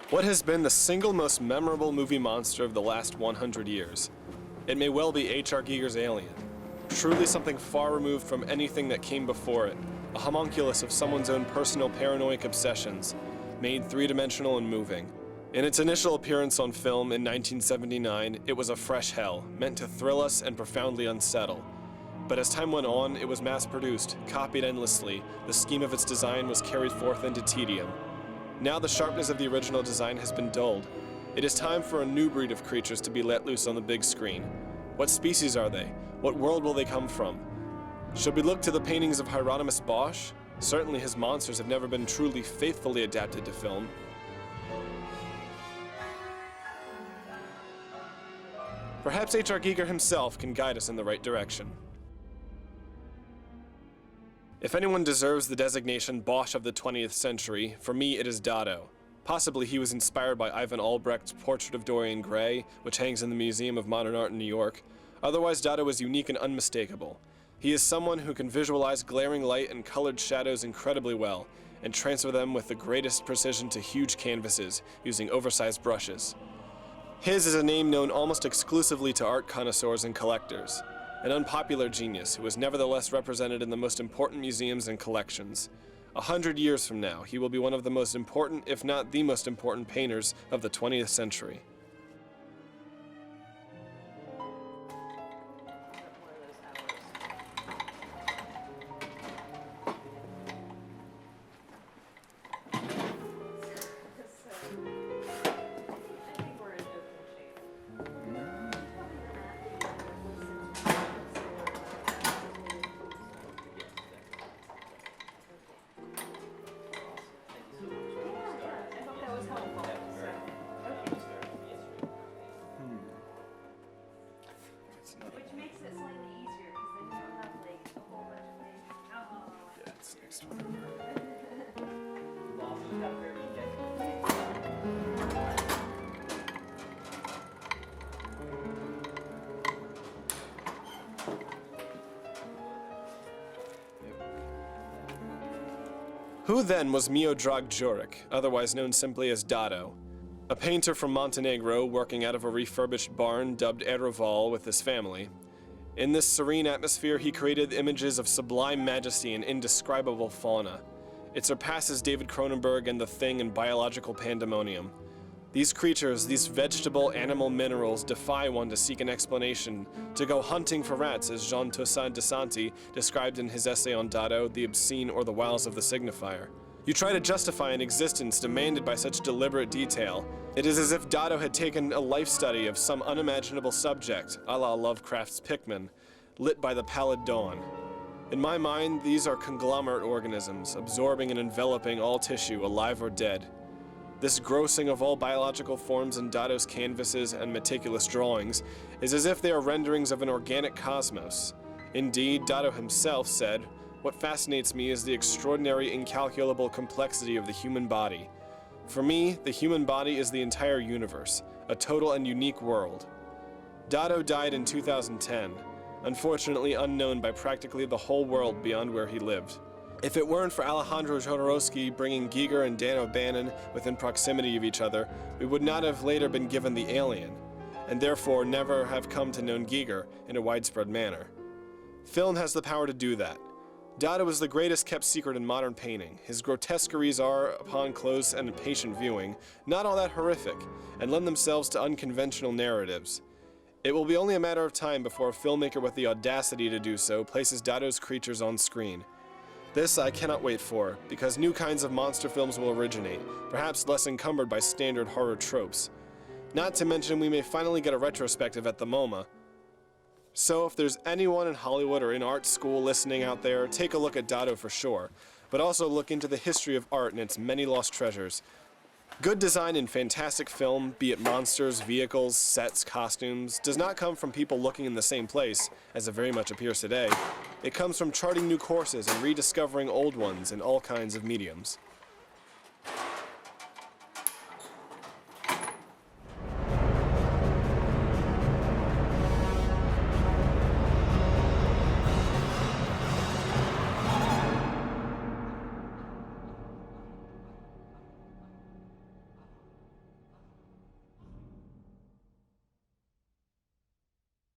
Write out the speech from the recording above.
What has been the single most memorable movie monster of the last 100 years? It may well be H.R. Giger's Alien. Truly something far removed from anything that came before it, a homunculus of someone's own personal paranoid obsessions, made three-dimensional and moving. In its initial appearance on film in 1979, it was a fresh hell, meant to thrill us and profoundly unsettle. But as time went on, it was mass-produced, copied endlessly, the scheme of its design was carried forth into tedium. Now the sharpness of the original design has been dulled. It is time for a new breed of creatures to be let loose on the big screen. What species are they? What world will they come from? Should we look to the paintings of Hieronymus Bosch? Certainly his monsters have never been truly faithfully adapted to film. Perhaps H.R. Giger himself can guide us in the right direction. If anyone deserves the designation Bosch of the 20th century, for me it is Dado. Possibly he was inspired by Ivan Albrecht's portrait of Dorian Gray, which hangs in the Museum of Modern Art in New York. Otherwise, Dado is unique and unmistakable. He is someone who can visualize glaring light and colored shadows incredibly well, and transfer them with the greatest precision to huge canvases, using oversized brushes. His is a name known almost exclusively to art connoisseurs and collectors. An unpopular genius who is nevertheless represented in the most important museums and collections. 100 years from now, he will be one of the most important, if not the most important, painters of the 20th century. Which makes it slightly easier because then you don't have like a whole bunch of things. Yeah, it's next one. Who then was Miodrag Juric, otherwise known simply as Dado? A painter from Montenegro working out of a refurbished barn dubbed Eroval with his family. In this serene atmosphere, he created images of sublime majesty and indescribable fauna. It surpasses David Cronenberg and The Thing in biological pandemonium. These creatures, these vegetable animal minerals, defy one to seek an explanation, to go hunting for rats, as Jean Toussaint de Santi described in his essay on Dado, The Obscene or the Wiles of the Signifier. You try to justify an existence demanded by such deliberate detail. It is as if Dado had taken a life study of some unimaginable subject, a la Lovecraft's Pickman, lit by the pallid dawn. In my mind, these are conglomerate organisms, absorbing and enveloping all tissue, alive or dead. This grossing of all biological forms in Dado's canvases and meticulous drawings is as if they are renderings of an organic cosmos. Indeed, Dado himself said, "What fascinates me is the extraordinary, incalculable complexity of the human body. For me, the human body is the entire universe, a total and unique world." Dado died in 2010, unfortunately unknown by practically the whole world beyond where he lived. If it weren't for Alejandro Jodorowsky bringing Giger and Dan O'Bannon within proximity of each other, we would not have later been given the Alien, and therefore never have come to know Giger in a widespread manner. Film has the power to do that. Dado is the greatest kept secret in modern painting. His grotesqueries are, upon close and patient viewing, not all that horrific, and lend themselves to unconventional narratives. It will be only a matter of time before a filmmaker with the audacity to do so places Dado's creatures on screen. This I cannot wait for, because new kinds of monster films will originate, perhaps less encumbered by standard horror tropes. Not to mention we may finally get a retrospective at the MoMA. So if there's anyone in Hollywood or in art school listening out there, take a look at Dado for sure, but also look into the history of art and its many lost treasures. Good design in fantastic film, be it monsters, vehicles, sets, costumes, does not come from people looking in the same place, as it very much appears today. It comes from charting new courses and rediscovering old ones in all kinds of mediums.